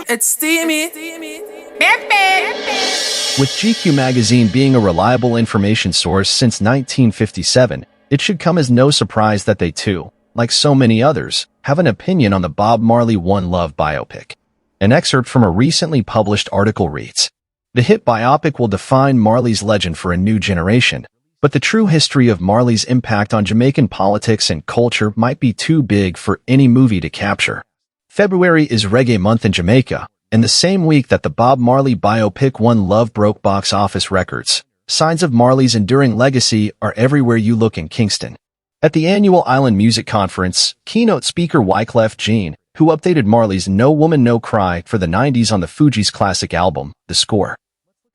It's steamy. With GQ magazine being a reliable information source since 1957, it should come as no surprise that they too, like so many others, have an opinion on the Bob Marley One Love biopic. An excerpt from a recently published article reads, "The hit biopic will define Marley's legend for a new generation, but the true history of Marley's impact on Jamaican politics and culture might be too big for any movie to capture." February is Reggae Month in Jamaica, and the same week that the Bob Marley biopic One Love broke box office records, signs of Marley's enduring legacy are everywhere you look in Kingston. At the annual Island Music Conference, keynote speaker Wyclef Jean, who updated Marley's No Woman No Cry for the 90s on the Fugees' classic album, The Score,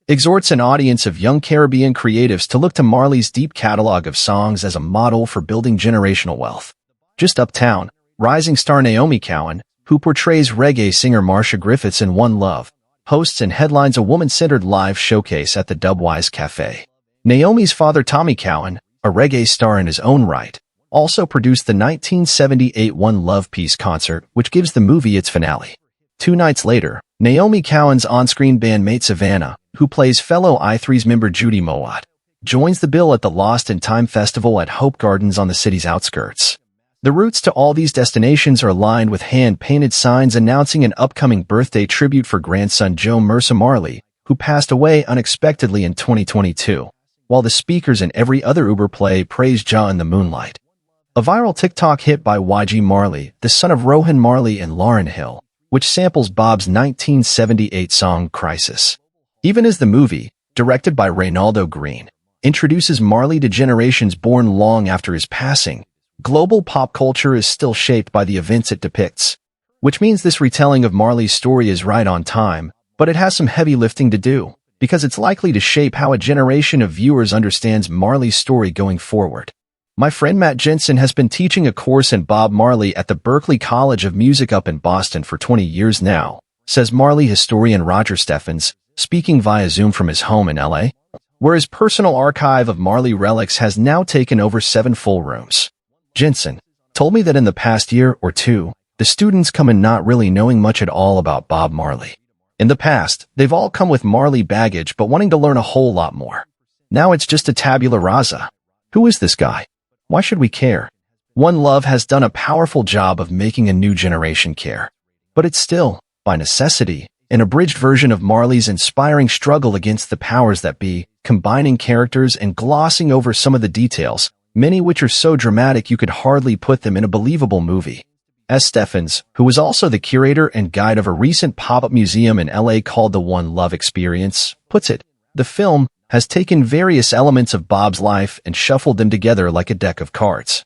exhorts an audience of young Caribbean creatives to look to Marley's deep catalog of songs as a model for building generational wealth. Just uptown, rising star Naomi Cowan, who portrays reggae singer Marcia Griffiths in One Love, hosts and headlines a woman-centered live showcase at the Dubwise Cafe. Naomi's father Tommy Cowan, a reggae star in his own right, also produced the 1978 One Love Peace concert, which gives the movie its finale. 2 nights later, Naomi Cowan's on-screen bandmate Savannah, who plays fellow I3's member Judy Mowat, joins the bill at the Lost in Time Festival at Hope Gardens on the city's outskirts. The routes to all these destinations are lined with hand-painted signs announcing an upcoming birthday tribute for grandson Joe Mercer Marley, who passed away unexpectedly in 2022, while the speakers in every other Uber play praise Jah in the moonlight. A viral TikTok hit by YG Marley, the son of Rohan Marley and Lauryn Hill, which samples Bob's 1978 song Crisis. Even as the movie, directed by Reynaldo Green, introduces Marley to generations born long after his passing, global pop culture is still shaped by the events it depicts, which means this retelling of Marley's story is right on time, but it has some heavy lifting to do, because it's likely to shape how a generation of viewers understands Marley's story going forward. My friend Matt Jensen has been teaching a course in Bob Marley at the Berklee College of Music up in Boston for 20 years now, says Marley historian Roger Steffens, speaking via Zoom from his home in LA, where his personal archive of Marley relics has now taken over 7 full rooms. Jensen told me that in the past year or two, the students come in not really knowing much at all about Bob Marley. In the past, they've all come with Marley baggage but wanting to learn a whole lot more. Now it's just a tabula rasa. Who is this guy? Why should we care? One Love has done a powerful job of making a new generation care. But it's still, by necessity, an abridged version of Marley's inspiring struggle against the powers that be, combining characters and glossing over some of the details, many which are so dramatic you could hardly put them in a believable movie. As Steffens, who was also the curator and guide of a recent pop-up museum in LA called the One Love Experience, puts it, the film has taken various elements of Bob's life and shuffled them together like a deck of cards,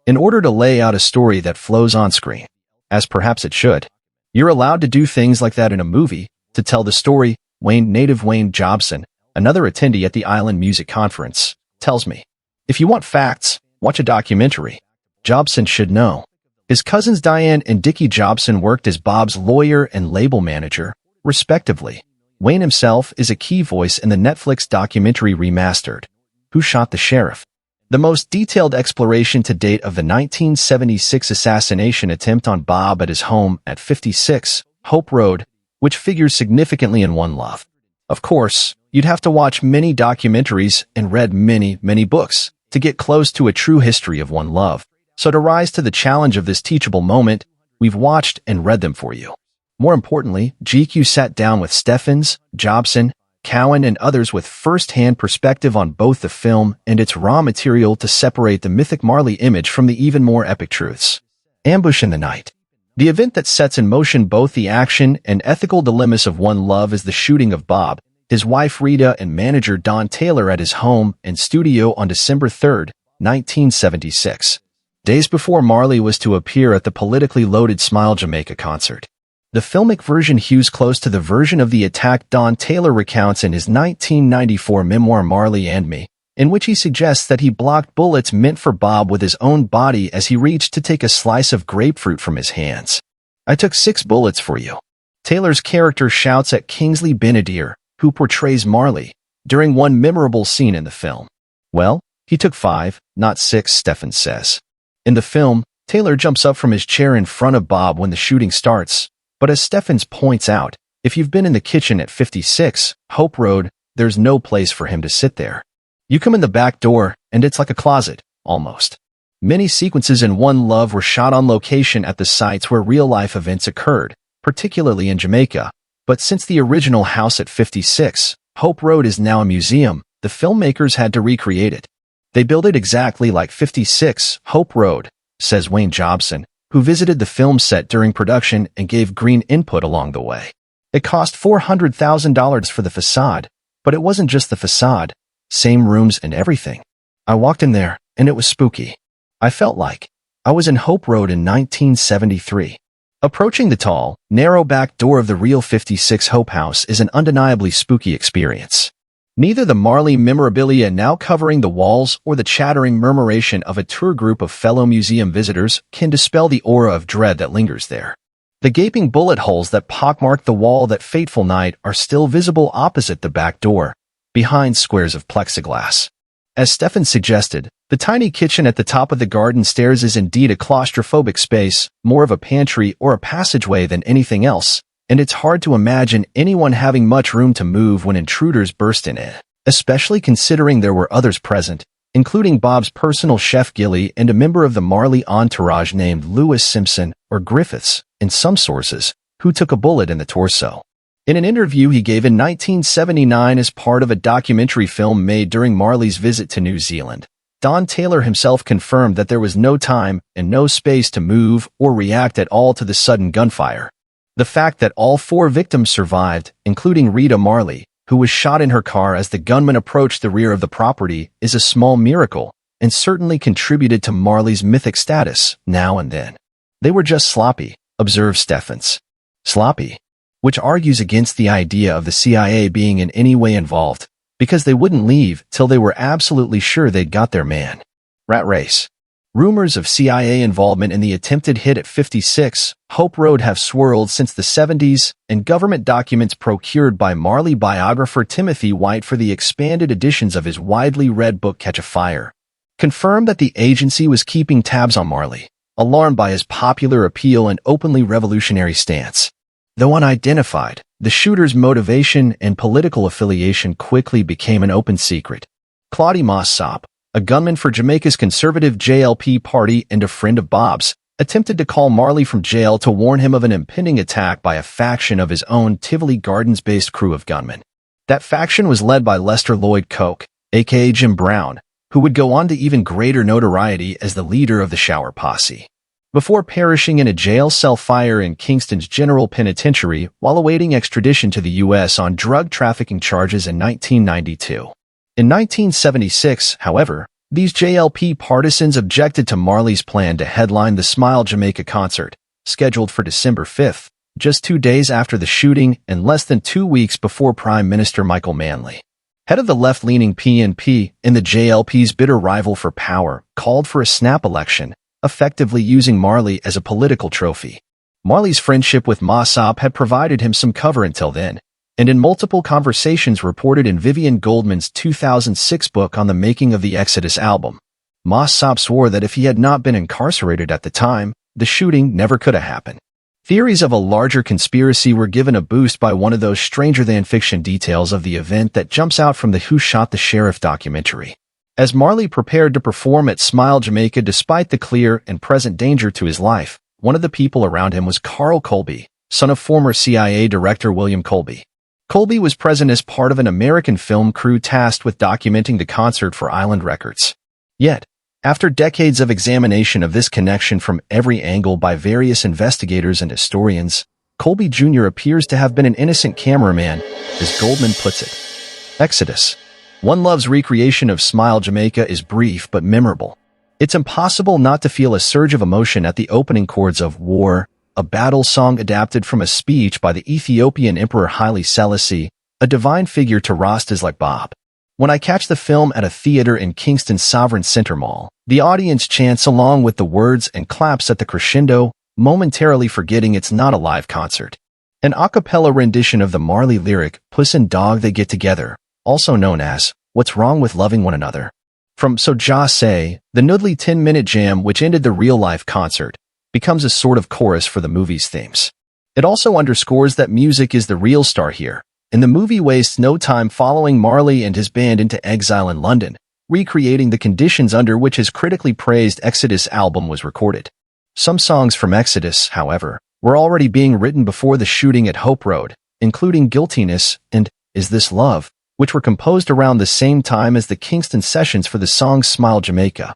in order to lay out a story that flows on screen, as perhaps it should. You're allowed to do things like that in a movie, to tell the story, native Wayne Jobson, another attendee at the Island Music Conference, tells me. If you want facts, watch a documentary. Jobson should know. His cousins Diane and Dickie Jobson worked as Bob's lawyer and label manager, respectively. Wayne himself is a key voice in the Netflix documentary Remastered, Who Shot the Sheriff? The most detailed exploration to date of the 1976 assassination attempt on Bob at his home at 56 Hope Road, which figures significantly in One Love. Of course, you'd have to watch many documentaries and read many books to get close to a true history of One Love. So to rise to the challenge of this teachable moment, we've watched and read them for you. More importantly, GQ sat down with Steffens, Jobson, Cowan, and others with first-hand perspective on both the film and its raw material to separate the mythic Marley image from the even more epic truths. Ambush in the Night. The event that sets in motion both the action and ethical dilemmas of One Love is the shooting of Bob, his wife Rita, and manager Don Taylor at his home and studio on December 3, 1976, days before Marley was to appear at the politically loaded Smile Jamaica concert. The filmic version hews close to the version of the attack Don Taylor recounts in his 1994 memoir Marley and Me, in which he suggests that he blocked bullets meant for Bob with his own body as he reached to take a slice of grapefruit from his hands. "I took 6 bullets for you," Taylor's character shouts at Kingsley Benadir, who portrays Marley, during one memorable scene in the film. "Well, he took 5, not 6, Steffens says. In the film, Taylor jumps up from his chair in front of Bob when the shooting starts, but as Steffens points out, if you've been in the kitchen at 56 Hope Road, there's no place for him to sit there. You come in the back door, and it's like a closet, almost. Many sequences in One Love were shot on location at the sites where real-life events occurred, particularly in Jamaica. But since the original house at 56 Hope Road is now a museum, the filmmakers had to recreate it. They built it exactly like 56 Hope Road, says Wayne Jobson, who visited the film set during production and gave green input along the way. It cost $400,000 for the facade, but it wasn't just the facade, same rooms and everything. I walked in there, and it was spooky. I felt like I was in Hope Road in 1973. Approaching the tall, narrow back door of the real 56 Hope House is an undeniably spooky experience. Neither the Marley memorabilia now covering the walls or the chattering murmuration of a tour group of fellow museum visitors can dispel the aura of dread that lingers there. The gaping bullet holes that pockmarked the wall that fateful night are still visible opposite the back door, behind squares of plexiglass. As Steffens suggested, the tiny kitchen at the top of the garden stairs is indeed a claustrophobic space, more of a pantry or a passageway than anything else, and it's hard to imagine anyone having much room to move when intruders burst in it, especially considering there were others present, including Bob's personal chef Gilly and a member of the Marley entourage named Lewis Simpson or Griffiths, in some sources, who took a bullet in the torso. In an interview he gave in 1979 as part of a documentary film made during Marley's visit to New Zealand, Don Taylor himself confirmed that there was no time and no space to move or react at all to the sudden gunfire. The fact that all 4 victims survived, including Rita Marley, who was shot in her car as the gunman approached the rear of the property, is a small miracle and certainly contributed to Marley's mythic status now and then. They were just sloppy, observes Steffens. Sloppy, which argues against the idea of the CIA being in any way involved, because they wouldn't leave till they were absolutely sure they'd got their man. Rat race. Rumors of CIA involvement in the attempted hit at 56 Hope Road have swirled since the 70s, and government documents procured by Marley biographer Timothy White for the expanded editions of his widely read book Catch a Fire confirmed that the agency was keeping tabs on Marley, alarmed by his popular appeal and openly revolutionary stance. Though unidentified, the shooter's motivation and political affiliation quickly became an open secret. Claudie Mossop, a gunman for Jamaica's conservative JLP party and a friend of Bob's, attempted to call Marley from jail to warn him of an impending attack by a faction of his own Tivoli Gardens-based crew of gunmen. That faction was led by Lester Lloyd Coke, aka Jim Brown, who would go on to even greater notoriety as the leader of the Shower Posse, before perishing in a jail cell fire in Kingston's General Penitentiary while awaiting extradition to the U.S. on drug trafficking charges in 1992. In 1976, however, these JLP partisans objected to Marley's plan to headline the Smile Jamaica concert, scheduled for December 5th, just 2 days after the shooting and less than 2 weeks before Prime Minister Michael Manley, head of the left-leaning PNP and the JLP's bitter rival for power, called for a snap election, effectively using Marley as a political trophy. Marley's friendship with Mossop had provided him some cover until then, and in multiple conversations reported in Vivian Goldman's 2006 book on the making of the Exodus album, Mossop swore that if he had not been incarcerated at the time, the shooting never could have happened. Theories of a larger conspiracy were given a boost by one of those stranger-than-fiction details of the event that jumps out from the Who Shot the Sheriff documentary. As Marley prepared to perform at Smile Jamaica despite the clear and present danger to his life, one of the people around him was Carl Colby, son of former CIA Director William Colby. Colby was present as part of an American film crew tasked with documenting the concert for Island Records. Yet, after decades of examination of this connection from every angle by various investigators and historians, Colby Jr. appears to have been an innocent cameraman, as Goldman puts it. Exodus. One Love's recreation of Smile Jamaica is brief but memorable. It's impossible not to feel a surge of emotion at the opening chords of War, a battle song adapted from a speech by the Ethiopian Emperor Haile Selassie, a divine figure to Rastas like Bob. When I catch the film at a theater in Kingston's Sovereign Center Mall, the audience chants along with the words and claps at the crescendo, momentarily forgetting it's not a live concert. An a cappella rendition of the Marley lyric, Puss and Dog They Get Together, also known as What's Wrong with Loving One Another, From So Ja Say, the noodly 10-minute jam which ended the real-life concert, becomes a sort of chorus for the movie's themes. It also underscores that music is the real star here, and the movie wastes no time following Marley and his band into exile in London, recreating the conditions under which his critically praised Exodus album was recorded. Some songs from Exodus, however, were already being written before the shooting at Hope Road, including Guiltiness and Is This Love, which were composed around the same time as the Kingston sessions for the song Smile Jamaica,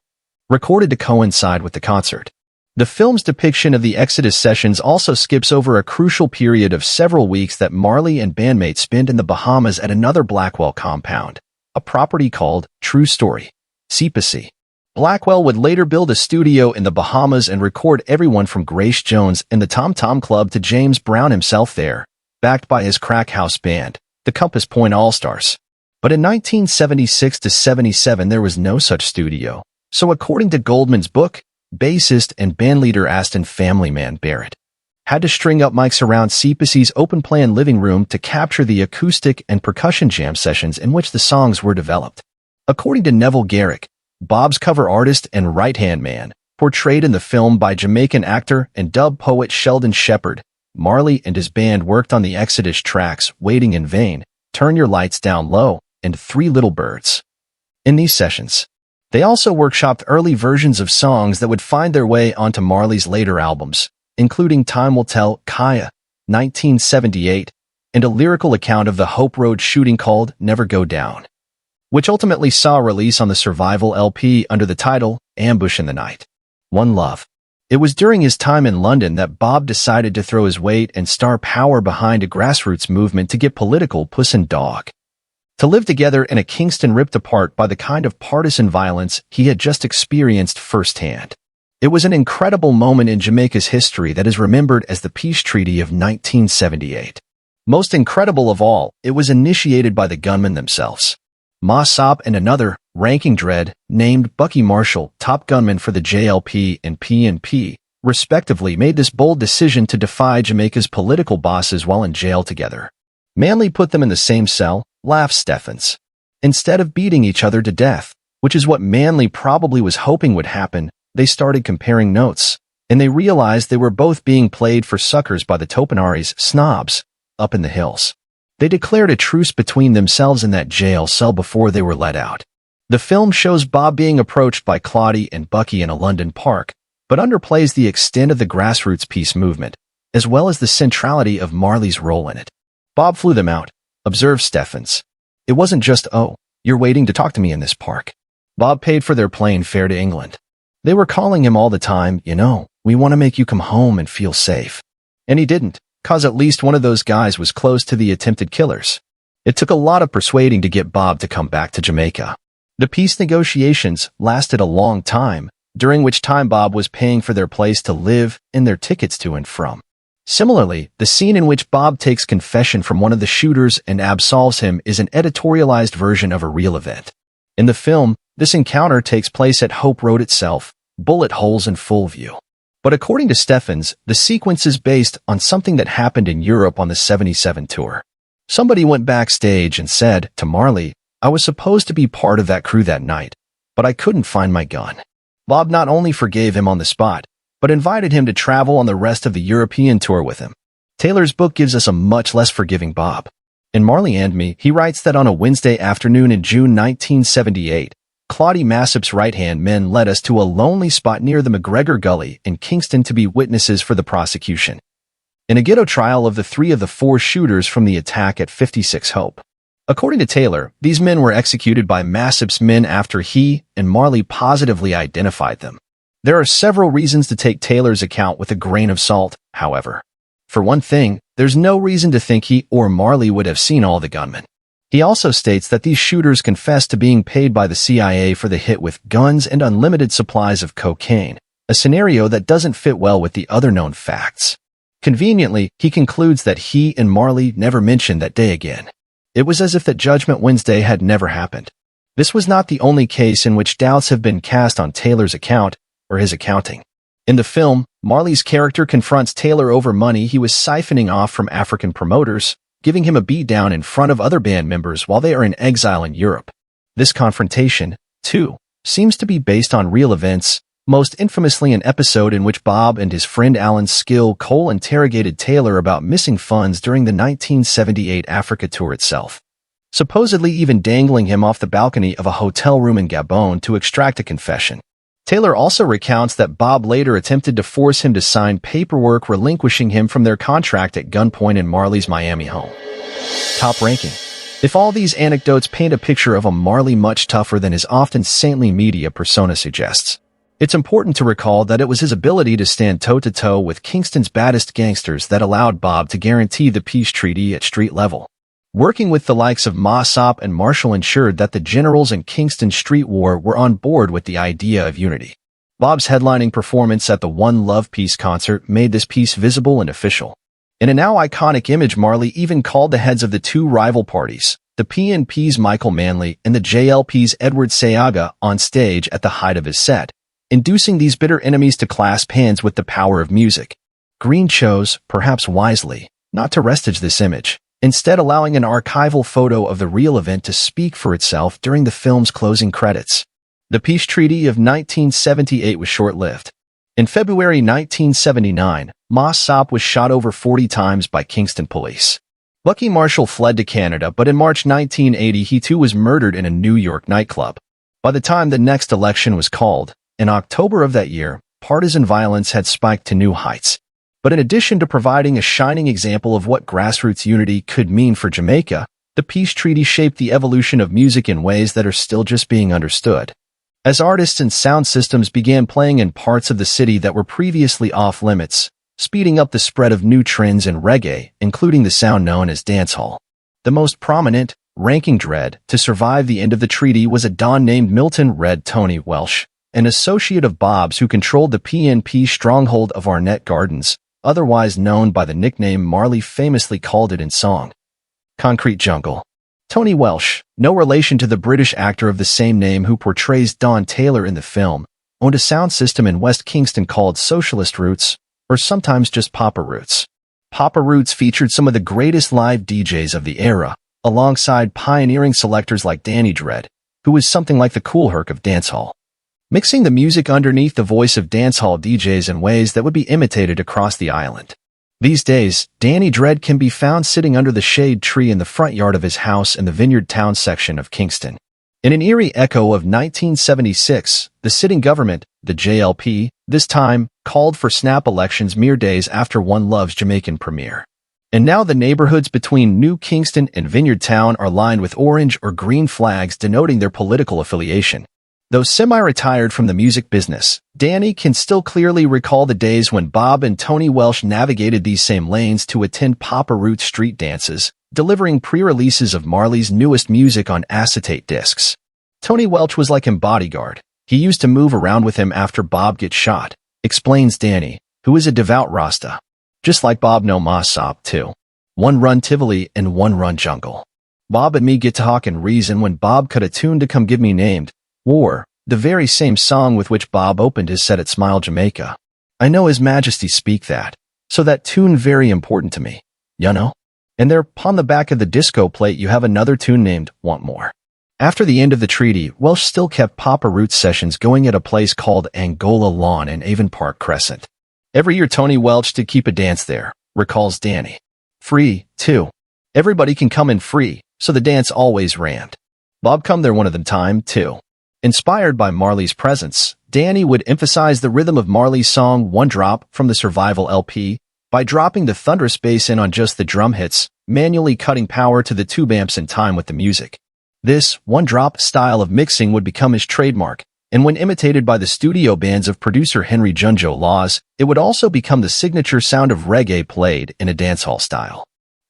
recorded to coincide with the concert. The film's depiction of the Exodus sessions also skips over a crucial period of several weeks that Marley and bandmates spent in the Bahamas at another Blackwell compound, a property called True Story, Seapassy. Blackwell would later build a studio in the Bahamas and record everyone from Grace Jones and the Tom Tom Club to James Brown himself there, backed by his crack house band, the Compass Point All-Stars. But in 1976-77 there was no such studio, so according to Goldman's book, bassist and bandleader Aston "Family Man" Barrett had to string up mics around Seapassy's open-plan living room to capture the acoustic and percussion jam sessions in which the songs were developed. According to Neville Garrick, Bob's cover artist and right-hand man, portrayed in the film by Jamaican actor and dub poet Sheldon Shepherd, Marley and his band worked on the Exodus tracks Waiting in Vain, Turn Your Lights Down Low, and Three Little Birds. In these sessions, they also workshopped early versions of songs that would find their way onto Marley's later albums, including Time Will Tell, Kaya, 1978, and a lyrical account of the Hope Road shooting called Never Go Down, which ultimately saw a release on the Survival LP under the title Ambush in the Night. One Love. It was during his time in London that Bob decided to throw his weight and star power behind a grassroots movement to get political Puss and Dog to live together in a Kingston ripped apart by the kind of partisan violence he had just experienced firsthand. It was an incredible moment in Jamaica's history that is remembered as the Peace Treaty of 1978. Most incredible of all, it was initiated by the gunmen themselves. Ma Sop and another, ranking dread, named Bucky Marshall, top gunman for the JLP and PNP, respectively made this bold decision to defy Jamaica's political bosses while in jail together. Manley put them in the same cell, laughs Steffens. Instead of beating each other to death, which is what Manley probably was hoping would happen, they started comparing notes, and they realized they were both being played for suckers by the Topinaris, snobs, up in the hills. They declared a truce between themselves in that jail cell before they were let out. The film shows Bob being approached by Claudie and Bucky in a London park, but underplays the extent of the grassroots peace movement, as well as the centrality of Marley's role in it. Bob flew them out, observed Steffens. It wasn't just, oh, you're waiting to talk to me in this park. Bob paid for their plane fare to England. They were calling him all the time, you know, we want to make you come home and feel safe. And he didn't, cause at least one of those guys was close to the attempted killers. It took a lot of persuading to get Bob to come back to Jamaica. The peace negotiations lasted a long time, during which time Bob was paying for their place to live and their tickets to and from. Similarly, the scene in which Bob takes confession from one of the shooters and absolves him is an editorialized version of a real event. In the film, this encounter takes place at Hope Road itself, bullet holes in full view. But according to Steffens, the sequence is based on something that happened in Europe on the 77 tour. Somebody went backstage and said to Marley, I was supposed to be part of that crew that night, but I couldn't find my gun. Bob not only forgave him on the spot, but invited him to travel on the rest of the European tour with him. Taylor's book gives us a much less forgiving Bob. In Marley and Me, he writes that on a Wednesday afternoon in June 1978, Claudie Massop's right-hand men led us to a lonely spot near the McGregor Gully in Kingston to be witnesses for the prosecution in a ghetto trial of the 3 of the 4 shooters from the attack at 56 Hope. According to Taylor, these men were executed by Massop's men after he and Marley positively identified them. There are several reasons to take Taylor's account with a grain of salt, however. For one thing, there's no reason to think he or Marley would have seen all the gunmen. He also states that these shooters confessed to being paid by the CIA for the hit with guns and unlimited supplies of cocaine, a scenario that doesn't fit well with the other known facts. Conveniently, he concludes that he and Marley never mentioned that day again. It was as if that Judgment Wednesday had never happened. This was not the only case in which doubts have been cast on Taylor's account or his accounting. In the film, Marley's character confronts Taylor over money he was siphoning off from African promoters, giving him a beatdown in front of other band members while they are in exile in Europe. This confrontation, too, seems to be based on real events, most infamously an episode in which Bob and his friend Alan Skill Cole interrogated Taylor about missing funds during the 1978 Africa tour itself, supposedly even dangling him off the balcony of a hotel room in Gabon to extract a confession. Taylor also recounts that Bob later attempted to force him to sign paperwork relinquishing him from their contract at gunpoint in Marley's Miami home. Top ranking. If all these anecdotes paint a picture of a Marley much tougher than his often saintly media persona suggests, it's important to recall that it was his ability to stand toe-to-toe with Kingston's baddest gangsters that allowed Bob to guarantee the peace treaty at street level. Working with the likes of Mossop and Marshall ensured that the generals in Kingston's street war were on board with the idea of unity. Bob's headlining performance at the One Love peace concert made this peace visible and official. In a now iconic image, Marley even called the heads of the two rival parties, the PNP's Michael Manley and the JLP's Edward Seaga, on stage at the height of his set, inducing these bitter enemies to clasp hands with the power of music. Green chose, perhaps wisely, not to restage this image, instead allowing an archival photo of the real event to speak for itself during the film's closing credits. The peace treaty of 1978 was short-lived. In February 1979, Mossop was shot over 40 times by Kingston police. Bucky Marshall fled to Canada, but in March 1980 he too was murdered in a New York nightclub. By the time the next election was called, in October of that year, partisan violence had spiked to new heights. But in addition to providing a shining example of what grassroots unity could mean for Jamaica, the peace treaty shaped the evolution of music in ways that are still just being understood. As artists and sound systems began playing in parts of the city that were previously off-limits, speeding up the spread of new trends in reggae, including the sound known as dancehall. The most prominent, ranking dread, to survive the end of the treaty was a Don named Milton "Red" Tony Welsh, an associate of Bob's who controlled the PNP stronghold of Arnett Gardens, otherwise known by the nickname Marley famously called it in song. Concrete Jungle. Tony Welsh, no relation to the British actor of the same name who portrays Don Taylor in the film, owned a sound system in West Kingston called Socialist Roots, or sometimes just Papa Roots. Papa Roots featured some of the greatest live DJs of the era, alongside pioneering selectors like Danny Dread, who was something like the Cool Herc of dancehall, mixing the music underneath the voice of dancehall DJs in ways that would be imitated across the island. These days, Danny Dread can be found sitting under the shade tree in the front yard of his house in the Vineyard Town section of Kingston. In an eerie echo of 1976, the sitting government, the JLP, this time, called for snap elections mere days after One Love's Jamaican premiere. And now the neighborhoods between New Kingston and Vineyard Town are lined with orange or green flags denoting their political affiliation. Though semi-retired from the music business, Danny can still clearly recall the days when Bob and Tony Welsh navigated these same lanes to attend Papa Root street dances, delivering pre-releases of Marley's newest music on acetate discs. Tony Welsh was like him bodyguard. He used to move around with him after Bob gets shot, explains Danny, who is a devout Rasta. Just like Bob no Mossop too. One run Tivoli and one run jungle. Bob and me get to talk and reason when Bob cut a tune to Come Give Me Named, War, the very same song with which Bob opened his set at Smile Jamaica. I know His Majesty speak that, so that tune very important to me, you know? And there, upon the back of the disco plate you have another tune named Want More. After the end of the treaty, Welsh still kept Papa Roots sessions going at a place called Angola Lawn in Avon Park Crescent. Every year Tony Welsh did keep a dance there, recalls Danny. Free, too. Everybody can come in free, so the dance always rammed. Bob come there one of the time, too. Inspired by Marley's presence, Danny would emphasize the rhythm of Marley's song One Drop from the Survival LP by dropping the thunderous bass in on just the drum hits, manually cutting power to the tube amps in time with the music. This one-drop style of mixing would become his trademark, and when imitated by the studio bands of producer Henry Junjo Laws, it would also become the signature sound of reggae played in a dancehall style.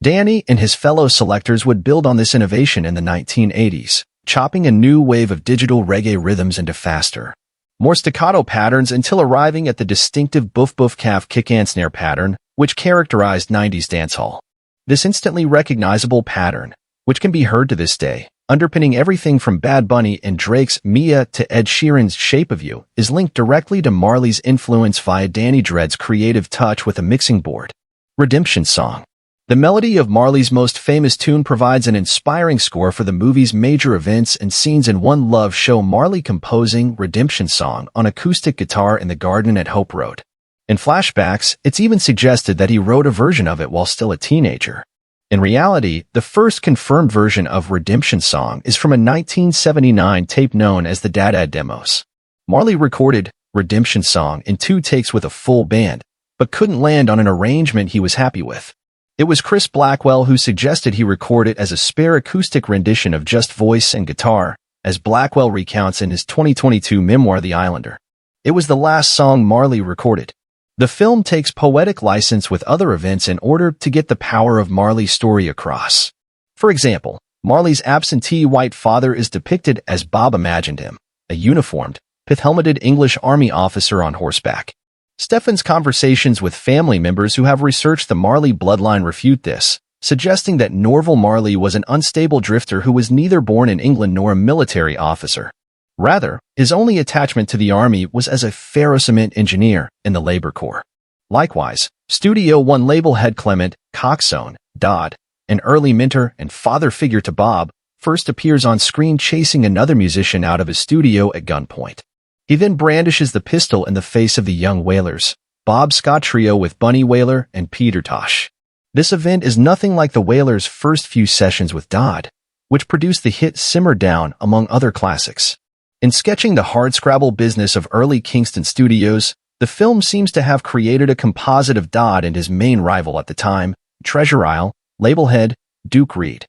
Danny and his fellow selectors would build on this innovation in the 1980s. Chopping a new wave of digital reggae rhythms into faster, more staccato patterns until arriving at the distinctive boof-boof-calf kick-and snare pattern, which characterized 90s dancehall. This instantly recognizable pattern, which can be heard to this day, underpinning everything from Bad Bunny and Drake's Mia to Ed Sheeran's Shape of You, is linked directly to Marley's influence via Danny Dread's creative touch with a mixing board. Redemption Song. The melody of Marley's most famous tune provides an inspiring score for the movie's major events and scenes in One Love show Marley composing Redemption Song on acoustic guitar in the garden at Hope Road. In flashbacks, it's even suggested that he wrote a version of it while still a teenager. In reality, the first confirmed version of Redemption Song is from a 1979 tape known as the Dad Demos. Marley recorded Redemption Song in 2 takes with a full band, but couldn't land on an arrangement he was happy with. It was Chris Blackwell who suggested he record it as a spare acoustic rendition of just voice and guitar, as Blackwell recounts in his 2022 memoir The Islander. It was the last song Marley recorded. The film takes poetic license with other events in order to get the power of Marley's story across. For example, Marley's absentee white father is depicted as Bob imagined him, a uniformed, pith-helmeted English army officer on horseback. Stefan's conversations with family members who have researched the Marley bloodline refute this, suggesting that Norval Marley was an unstable drifter who was neither born in England nor a military officer. Rather, his only attachment to the army was as a ferrocement engineer in the Labor Corps. Likewise, Studio One label head Clement Coxone Dodd, an early mentor and father figure to Bob, first appears on screen chasing another musician out of his studio at gunpoint. He then brandishes the pistol in the face of the young Wailers, Bob Scott Trio with Bunny Wailer and Peter Tosh. This event is nothing like the Wailers' first few sessions with Dodd, which produced the hit Simmer Down among other classics. In sketching the hardscrabble business of early Kingston studios, the film seems to have created a composite of Dodd and his main rival at the time, Treasure Isle, label head, Duke Reed.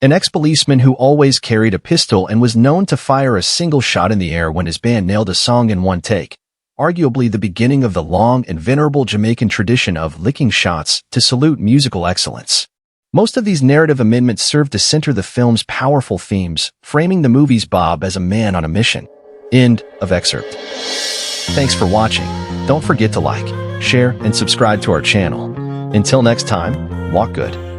An ex-policeman who always carried a pistol and was known to fire a single shot in the air when his band nailed a song in one take, arguably the beginning of the long and venerable Jamaican tradition of licking shots to salute musical excellence. Most of these narrative amendments serve to center the film's powerful themes, framing the movie's Bob as a man on a mission. End of excerpt. Thanks for watching. Don't forget to like, share, and subscribe to our channel. Until next time, walk good.